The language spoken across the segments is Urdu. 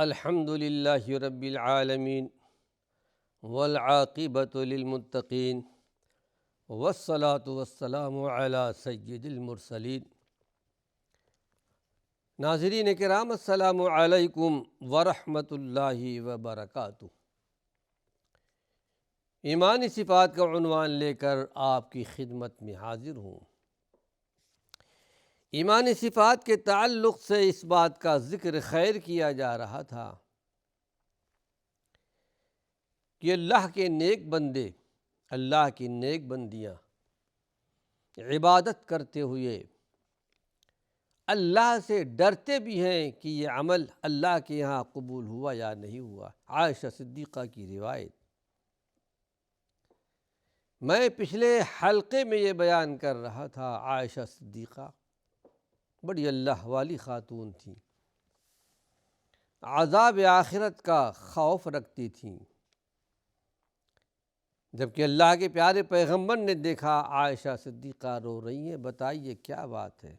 الحمد للہ رب العالمین والعاقبۃ للمتقین والصلاة والسلام علی سید المرسلین۔ ناظرین کرام، السلام علیکم ورحمۃ اللہ وبرکاتہ۔ ایمانی صفات کا عنوان لے کر آپ کی خدمت میں حاضر ہوں۔ ایمانی صفات کے تعلق سے اس بات کا ذکر خیر کیا جا رہا تھا کہ اللہ کے نیک بندے، اللہ کی نیک بندیاں عبادت کرتے ہوئے اللہ سے ڈرتے بھی ہیں کہ یہ عمل اللہ کے یہاں قبول ہوا یا نہیں ہوا۔ عائشہ صدیقہ کی روایت۔ میں پچھلے حلقے میں یہ بیان کر رہا تھا، عائشہ صدیقہ بڑی اللہ والی خاتون تھیں، عذاب آخرت کا خوف رکھتی تھیں۔ جبکہ اللہ کے پیارے پیغمبر نے دیکھا عائشہ صدیقہ رو رہی ہیں، بتائیے کیا بات ہے؟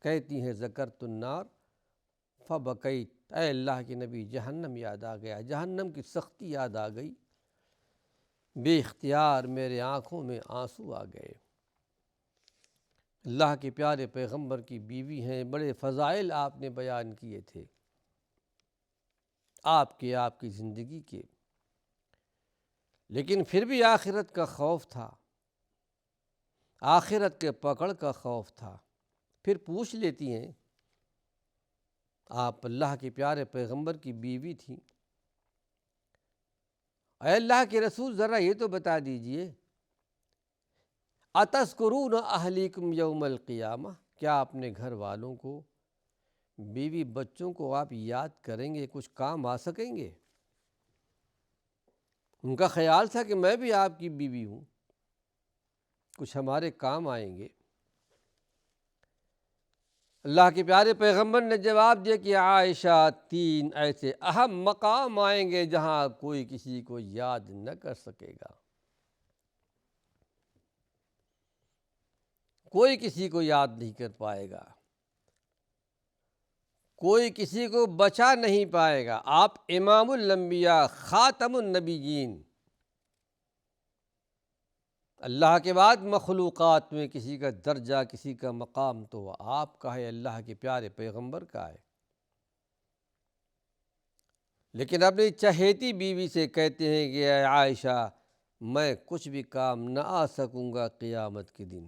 کہتی ہیں ذکرت النار فبکیت، اے اللہ کے نبی جہنم یاد آ گیا، جہنم کی سختی یاد آ گئی، بے اختیار میرے آنکھوں میں آنسو آ گئے۔ اللہ کے پیارے پیغمبر کی بیوی ہیں، بڑے فضائل آپ نے بیان کیے تھے آپ کی زندگی کے، لیکن پھر بھی آخرت کا خوف تھا، آخرت کے پکڑ کا خوف تھا۔ پھر پوچھ لیتی ہیں، آپ اللہ کے پیارے پیغمبر کی بیوی تھیں، اے اللہ کے رسول ذرا یہ تو بتا دیجئے، اتذکرون اہلیکم یوم القیامہ، کیا اپنے گھر والوں کو، بیوی بچوں کو آپ یاد کریں گے، کچھ کام آ سکیں گے؟ ان کا خیال تھا کہ میں بھی آپ کی بیوی ہوں، کچھ ہمارے کام آئیں گے۔ اللہ کے پیارے پیغمبر نے جواب دیا کہ عائشہ، 3 ایسے اہم مقام آئیں گے جہاں کوئی کسی کو یاد نہ کر سکے گا، کوئی کسی کو یاد نہیں کر پائے گا، کوئی کسی کو بچا نہیں پائے گا۔ آپ امام الانبیاء، خاتم النبیین، اللہ کے بعد مخلوقات میں کسی کا درجہ، کسی کا مقام تو آپ کا ہے، اللہ کے پیارے پیغمبر کا ہے۔ لیکن اپنی چہیتی بیوی سے کہتے ہیں کہ اے عائشہ، میں کچھ بھی کام نہ آ سکوں گا قیامت کے دن،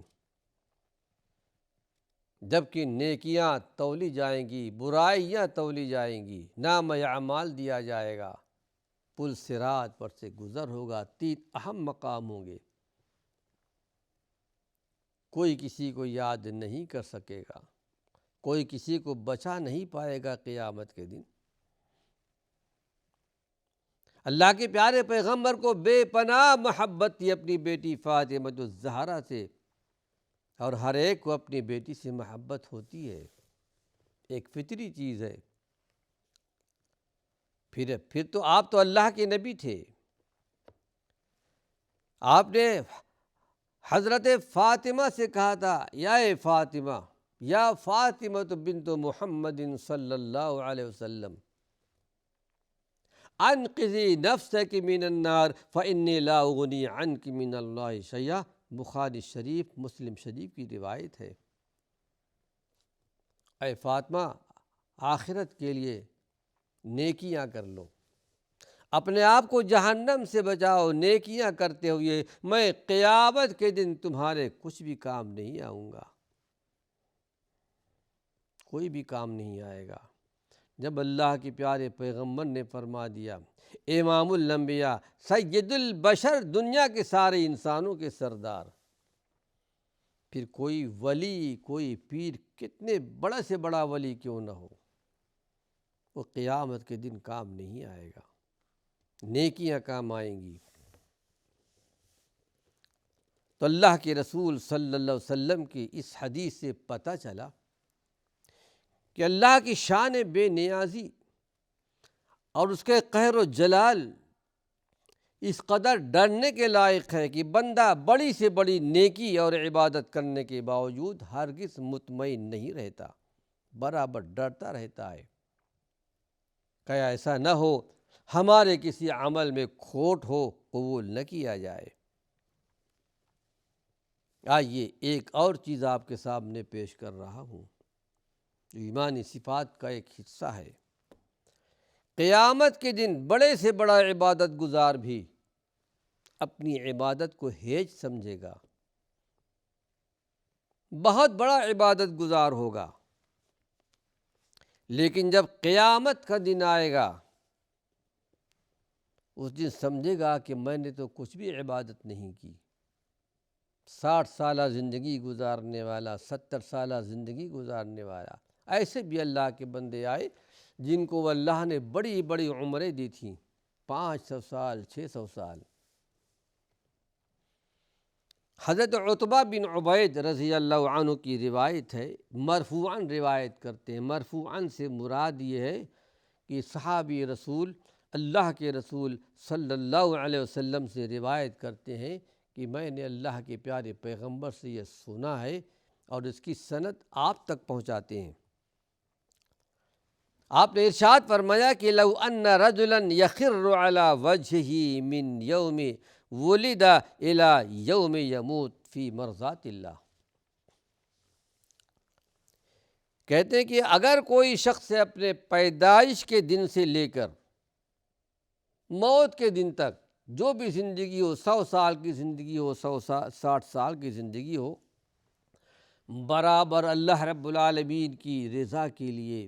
جبکہ نیکیاں تولی جائیں گی، برائیاں تولی جائیں گی، نام اعمال دیا جائے گا، پل صراط پر سے گزر ہوگا، 3 اہم مقام ہوں گے، کوئی کسی کو یاد نہیں کر سکے گا، کوئی کسی کو بچا نہیں پائے گا قیامت کے دن۔ اللہ کے پیارے پیغمبر کو بے پناہ محبت تھی اپنی بیٹی فاطمہ الزہرا سے، اور ہر ایک کو اپنی بیٹی سے محبت ہوتی ہے، ایک فطری چیز ہے۔ پھر تو آپ تو اللہ کے نبی تھے، آپ نے حضرت فاطمہ سے کہا تھا، یا فاطمہ، یا فاطمہ بنت محمد صلی اللہ علیہ وسلم، انقذی نفسک من النار فانی لا اغنی عنک من اللہ شیئا، بخاری شریف، مسلم شریف کی روایت ہے۔ اے فاطمہ، آخرت کے لیے نیکیاں کر لو، اپنے آپ کو جہنم سے بچاؤ نیکیاں کرتے ہوئے، میں قیامت کے دن تمہارے کچھ بھی کام نہیں آؤں گا، کوئی بھی کام نہیں آئے گا۔ جب اللہ کے پیارے پیغمبر نے فرما دیا امام الانبیاء، سید البشر، دنیا کے سارے انسانوں کے سردار، پھر کوئی ولی، کوئی پیر، کتنے بڑا سے بڑا ولی کیوں نہ ہو، وہ قیامت کے دن کام نہیں آئے گا، نیکیاں کام آئیں گی۔ تو اللہ کے رسول صلی اللہ علیہ وسلم کی اس حدیث سے پتہ چلا کہ اللہ کی شان بے نیازی اور اس کے قہر و جلال اس قدر ڈرنے کے لائق ہے کہ بندہ بڑی سے بڑی نیکی اور عبادت کرنے کے باوجود ہرگز مطمئن نہیں رہتا، برابر ڈرتا رہتا ہے۔ کہ ایسا نہ ہو ہمارے کسی عمل میں کھوٹ ہو، قبول نہ کیا جائے۔ آئیے ایک اور چیز آپ کے سامنے پیش کر رہا ہوں جو ایمانی صفات کا ایک حصہ ہے۔ قیامت کے دن بڑے سے بڑا عبادت گزار بھی اپنی عبادت کو ہیج سمجھے گا، بہت بڑا عبادت گزار ہوگا، لیکن جب قیامت کا دن آئے گا اس دن سمجھے گا کہ میں نے تو کچھ بھی عبادت نہیں کی۔ 60 سالہ زندگی گزارنے والا، 70 سالہ زندگی گزارنے والا، ایسے بھی اللہ کے بندے آئے جن کو اللہ نے بڑی بڑی عمریں دی تھیں، 500 سال، 600 سال۔ حضرت عتبہ بن عبید رضی اللہ عنہ کی روایت ہے، مرفوعاً روایت کرتے ہیں۔ مرفوعاً سے مراد یہ ہے کہ صحابی رسول اللہ کے رسول صلی اللہ علیہ وسلم سے روایت کرتے ہیں کہ میں نے اللہ کے پیارے پیغمبر سے یہ سنا ہے، اور اس کی سند آپ تک پہنچاتے ہیں۔ آپ نے ارشاد فرمایا کہ لو ان رجلا یخر علی وجہہ من یوم ولد الی یوم یموت فی مرضات اللہ، کہتے ہیں کہ اگر کوئی شخص اپنے پیدائش کے دن سے لے کر موت کے دن تک جو بھی زندگی ہو، 100 سال کی زندگی ہو، 60 سال کی زندگی ہو، برابر اللہ رب العالمین کی رضا کے لیے،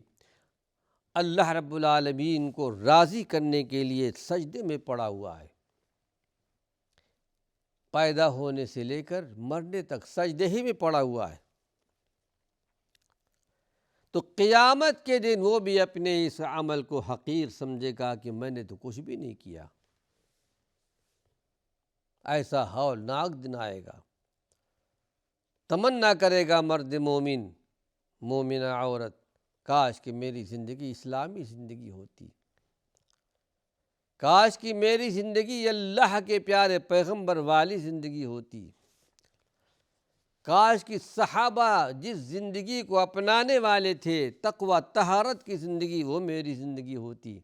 اللہ رب العالمین کو راضی کرنے کے لیے سجدے میں پڑا ہوا ہے، پیدا ہونے سے لے کر مرنے تک سجدے ہی میں پڑا ہوا ہے، تو قیامت کے دن وہ بھی اپنے اس عمل کو حقیر سمجھے گا کہ میں نے تو کچھ بھی نہیں کیا۔ ایسا ہولناک دن آئے گا، تمنا کرے گا مرد مومن، مومنہ عورت، کاش کہ میری زندگی اسلامی زندگی ہوتی، کاش کہ میری زندگی اللہ کے پیارے پیغمبر والی زندگی ہوتی، کاش کہ صحابہ جس زندگی کو اپنانے والے تھے، تقوی طہارت کی زندگی، وہ میری زندگی ہوتی۔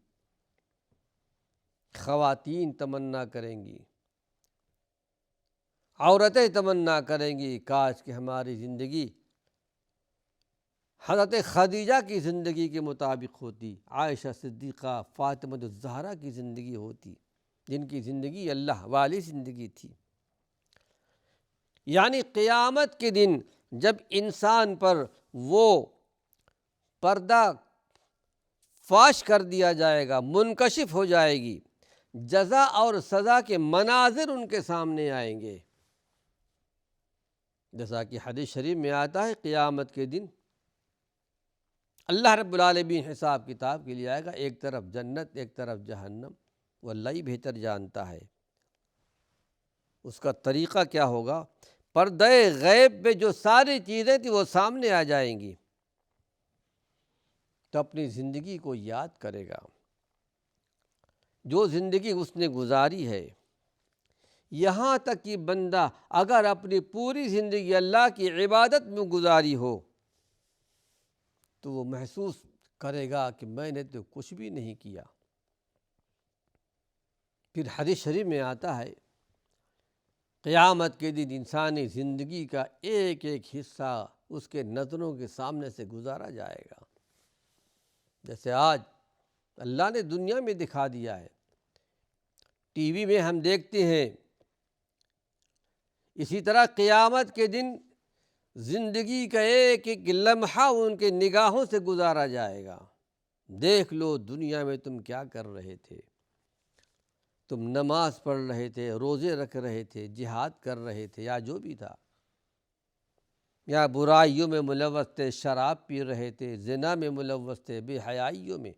خواتین تمنا کریں گی، عورتیں تمنا کریں گی، کاش کہ ہماری زندگی حضرت خدیجہ کی زندگی کے مطابق ہوتی، عائشہ صدیقہ، فاطمہ الزہرا کی زندگی ہوتی، جن کی زندگی اللہ والی زندگی تھی۔ یعنی قیامت کے دن جب انسان پر وہ پردہ فاش کر دیا جائے گا، منکشف ہو جائے گی، جزا اور سزا کے مناظر ان کے سامنے آئیں گے، جیسا کہ حدیث شریف میں آتا ہے قیامت کے دن اللہ رب العالمین حساب کتاب کے لیے آئے گا، ایک طرف جنت، ایک طرف جہنم، وہ اللہ ہی بہتر جانتا ہے اس کا طریقہ کیا ہوگا۔ پردہ غیب میں جو ساری چیزیں تھیں وہ سامنے آ جائیں گی، تو اپنی زندگی کو یاد کرے گا، جو زندگی اس نے گزاری ہے، یہاں تک کہ بندہ اگر اپنی پوری زندگی اللہ کی عبادت میں گزاری ہو تو وہ محسوس کرے گا کہ میں نے تو کچھ بھی نہیں کیا۔ پھر حدیث شریف میں آتا ہے قیامت کے دن انسانی زندگی کا ایک ایک حصہ اس کے نظروں کے سامنے سے گزارا جائے گا، جیسے آج اللہ نے دنیا میں دکھا دیا ہے، ٹی وی میں ہم دیکھتے ہیں، اسی طرح قیامت کے دن زندگی کا ایک ایک لمحہ ان کے نگاہوں سے گزارا جائے گا۔ دیکھ لو دنیا میں تم کیا کر رہے تھے، تم نماز پڑھ رہے تھے، روزے رکھ رہے تھے، جہاد کر رہے تھے، یا جو بھی تھا، یا برائیوں میں ملوث تھے، شراب پی رہے تھے، زنا میں ملوث تھے، بے حیائیوں میں۔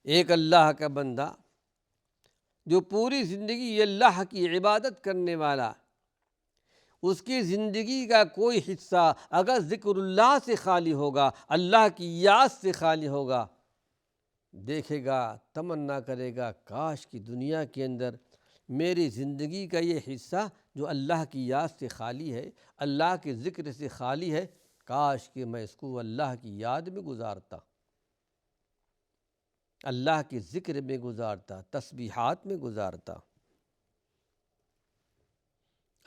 ایک اللہ کا بندہ جو پوری زندگی اللہ کی عبادت کرنے والا، اس کی زندگی کا کوئی حصہ اگر ذکر اللہ سے خالی ہوگا، اللہ کی یاد سے خالی ہوگا، دیکھے گا، تمنا کرے گا کاش کی دنیا کے اندر میری زندگی کا یہ حصہ جو اللہ کی یاد سے خالی ہے، اللہ کے ذکر سے خالی ہے، کاش کہ میں اس کو اللہ کی یاد میں گزارتا۔ اللہ کے ذکر میں گزارتا، تسبیحات میں گزارتا۔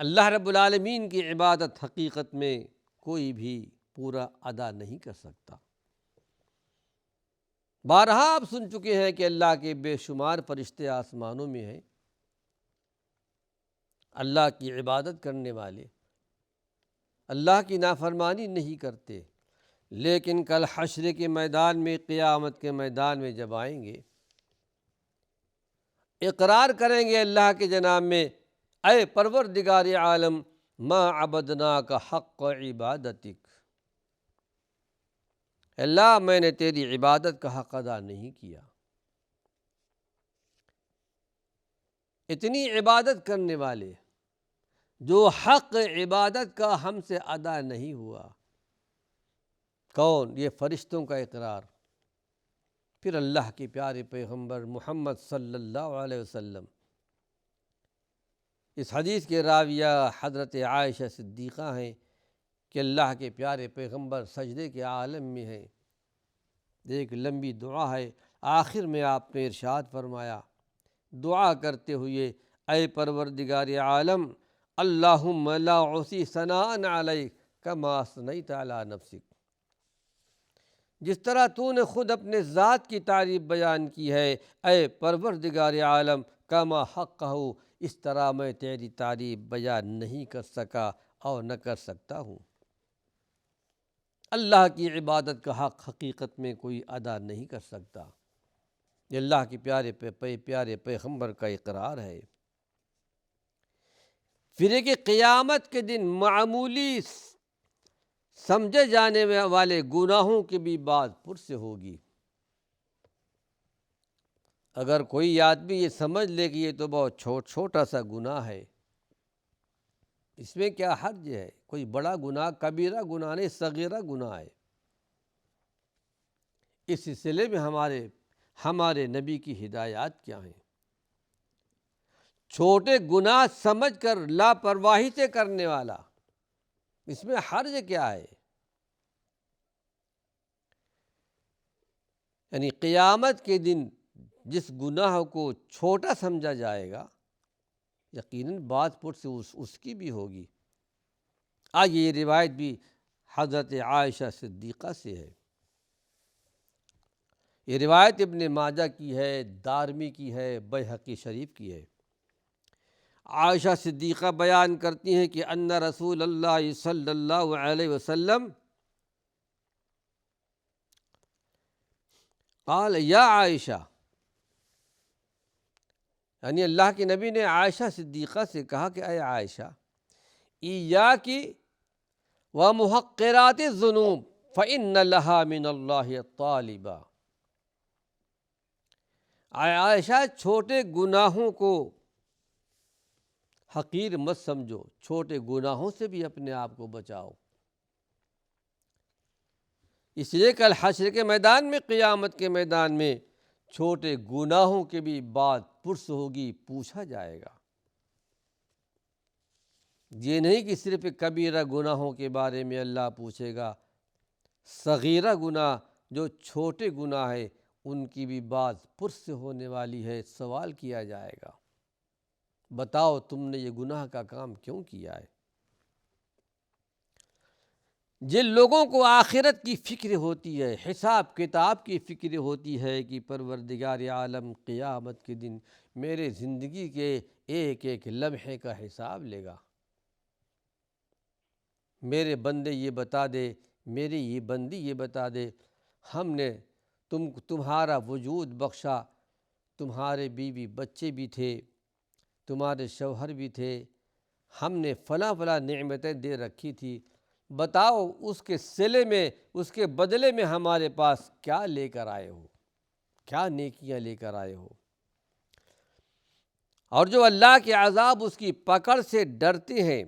اللہ رب العالمین کی عبادت حقیقت میں کوئی بھی پورا ادا نہیں کر سکتا۔ بارہا آپ سن چکے ہیں کہ اللہ کے بے شمار فرشتے آسمانوں میں ہیں، اللہ کی عبادت کرنے والے، اللہ کی نافرمانی نہیں کرتے، لیکن کل حشر کے میدان میں، قیامت کے میدان میں جب آئیں گے، اقرار کریں گے اللہ کے جناب میں، اے پروردگار عالم، ما عبدناک حق عبادتک، اللہ میں نے تیری عبادت کا حق ادا نہیں کیا۔ اتنی عبادت کرنے والے جو حق عبادت کا ہم سے ادا نہیں ہوا، کون؟ یہ فرشتوں کا اقرار۔ پھر اللہ کے پیارے پیغمبر محمد صلی اللہ علیہ وسلم، اس حدیث کے راویہ حضرت عائشہ صدیقہ ہیں کہ اللہ کے پیارے پیغمبر سجدے کے عالم میں ہیں، ایک لمبی دعا ہے، آخر میں آپ نے ارشاد فرمایا دعا کرتے ہوئے، اے پروردگار عالم، اللہم لا احصی ثناء علیک کما اثنیت علی نفسک، جس طرح تو نے خود اپنے ذات کی تعریف بیان کی ہے، اے پروردگار عالم، کما حقہ، اس طرح میں تیری تعریف بیان نہیں کر سکا اور نہ کر سکتا ہوں۔ اللہ کی عبادت کا حق حقیقت میں کوئی ادا نہیں کر سکتا، یہ اللہ کے پیارے پیغمبر کا اقرار ہے۔ پھر یہ کہ قیامت کے دن معمولی سمجھے جانے والے گناہوں کی بھی بات پرس ہوگی۔ اگر کوئی آدمی یہ سمجھ لے کہ یہ تو بہت چھوٹا سا گناہ ہے، اس میں کیا حرج ہے، کوئی بڑا گناہ، کبیرہ گناہ نہیں، صغیرہ گناہ ہے، اس سلسلے میں ہمارے نبی کی ہدایات کیا ہیں؟ چھوٹے گناہ سمجھ کر لاپرواہی سے کرنے والا، اس میں حرج کیا ہے؟ یعنی قیامت کے دن جس گناہ کو چھوٹا سمجھا جائے گا، یقیناً بات پرس اس کی بھی ہوگی۔ آج یہ روایت بھی حضرت عائشہ صدیقہ سے ہے، یہ روایت ابن ماجہ کی ہے، دارمی کی ہے، بیہقی شریف کی ہے۔ عائشہ صدیقہ بیان کرتی ہیں کہ ان رسول اللہ صلی اللہ علیہ وسلم قال یا عائشہ، یعنی اللہ کے نبی نے عائشہ صدیقہ سے کہا کہ اے عائشہ، ایاکی ومحقرات الذنوب فإن لها من اللہ طالبا، عائشہ چھوٹے گناہوں کو حقیر مت سمجھو، چھوٹے گناہوں سے بھی اپنے آپ کو بچاؤ، اس لیے کل حشر کے میدان میں، قیامت کے میدان میں چھوٹے گناہوں کی بھی بات پرس ہوگی، پوچھا جائے گا۔ یہ نہیں کہ صرف کبیرہ گناہوں کے بارے میں اللہ پوچھے گا، صغیرہ گناہ جو چھوٹے گناہ ہے ان کی بھی بات پرس ہونے والی ہے، سوال کیا جائے گا، بتاؤ تم نے یہ گناہ کا کام کیوں کیا ہے؟ جن لوگوں کو آخرت کی فکر ہوتی ہے، حساب کتاب کی فکر ہوتی ہے کہ پروردگار عالم قیامت کے دن میرے زندگی کے ایک ایک لمحے کا حساب لے گا، میرے بندے یہ بتا دے، میری یہ بندی یہ بتا دے، ہم نے تمہارا وجود بخشا، تمہارے بیوی بچے بھی تھے، تمہارے شوہر بھی تھے، ہم نے فلاں فلاں نعمتیں دے رکھی تھی، بتاؤ اس کے صلے میں، اس کے بدلے میں ہمارے پاس کیا لے کر آئے ہو، کیا نیکیاں لے کر آئے ہو۔ اور جو اللہ کے عذاب، اس کی پکڑ سے ڈرتے ہیں،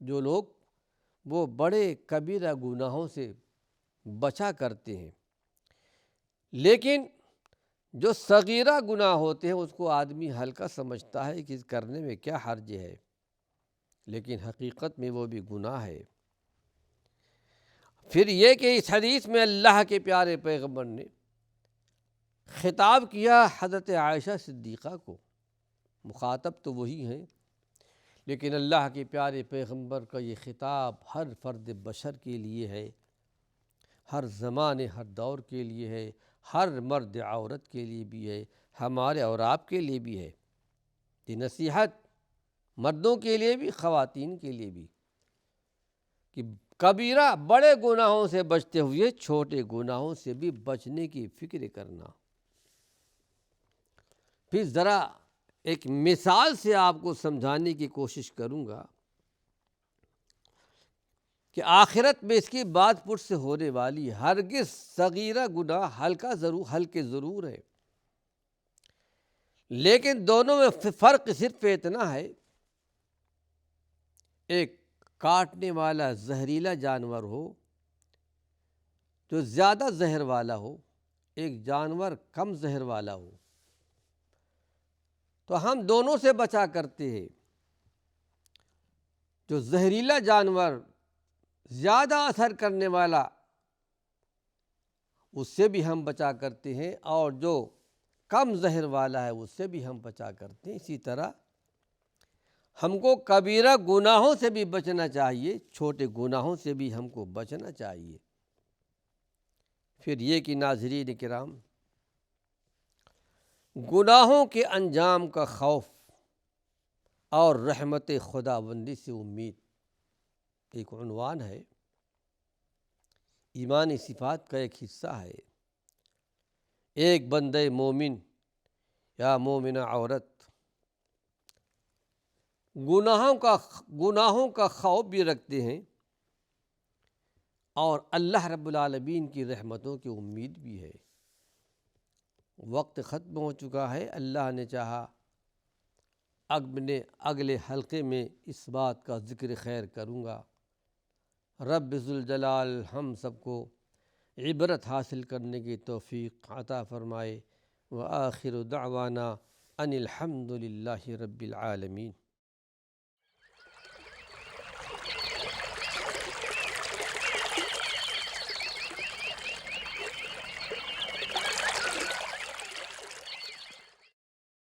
جو لوگ وہ بڑے کبیرہ گناہوں سے بچا کرتے ہیں، لیکن جو صغیرہ گناہ ہوتے ہیں اس کو آدمی ہلکا سمجھتا ہے کہ کرنے میں کیا حرج ہے، لیکن حقیقت میں وہ بھی گناہ ہے۔ پھر یہ کہ اس حدیث میں اللہ کے پیارے پیغمبر نے خطاب کیا حضرت عائشہ صدیقہ کو، مخاطب تو وہی ہیں، لیکن اللہ کے پیارے پیغمبر کا یہ خطاب ہر فرد بشر کے لیے ہے، ہر زمانے ہر دور کے لیے ہے، ہر مرد عورت کے لیے بھی ہے، ہمارے اور آپ کے لیے بھی ہے۔ یہ نصیحت مردوں کے لیے بھی، خواتین کے لیے بھی، کہ کبیرہ بڑے گناہوں سے بچتے ہوئے چھوٹے گناہوں سے بھی بچنے کی فکر کرنا۔ پھر ذرا ایک مثال سے آپ کو سمجھانے کی کوشش کروں گا کہ آخرت میں اس کی بات پٹ سے ہونے والی ہرگز صغیرہ گناہ ہلکے ضرور ہے، لیکن دونوں میں فرق صرف اتنا ہے، ایک کاٹنے والا زہریلا جانور ہو جو زیادہ زہر والا ہو، ایک جانور کم زہر والا ہو، تو ہم دونوں سے بچا کرتے ہیں۔ جو زہریلا جانور زیادہ اثر کرنے والا، اس سے بھی ہم بچا کرتے ہیں، اور جو کم زہر والا ہے اس سے بھی ہم بچا کرتے ہیں۔ اسی طرح ہم کو کبیرہ گناہوں سے بھی بچنا چاہیے، چھوٹے گناہوں سے بھی ہم کو بچنا چاہیے۔ پھر یہ کہ ناظرین کرام، گناہوں کے انجام کا خوف اور رحمت خداوندی سے امید ایک عنوان ہے، ایمانی صفات کا ایک حصہ ہے۔ ایک بندہ مومن یا مومنہ عورت گناہوں کا خوف بھی رکھتے ہیں، اور اللہ رب العالمین کی رحمتوں کی امید بھی ہے۔ وقت ختم ہو چکا ہے، اللہ نے چاہا اگلے حلقے میں اس بات کا ذکر خیر کروں گا۔ رب ذوالجلال ہم سب کو عبرت حاصل کرنے کی توفیق عطا فرمائے۔ وآخر دعوانا ان الحمد للہ رب العالمین۔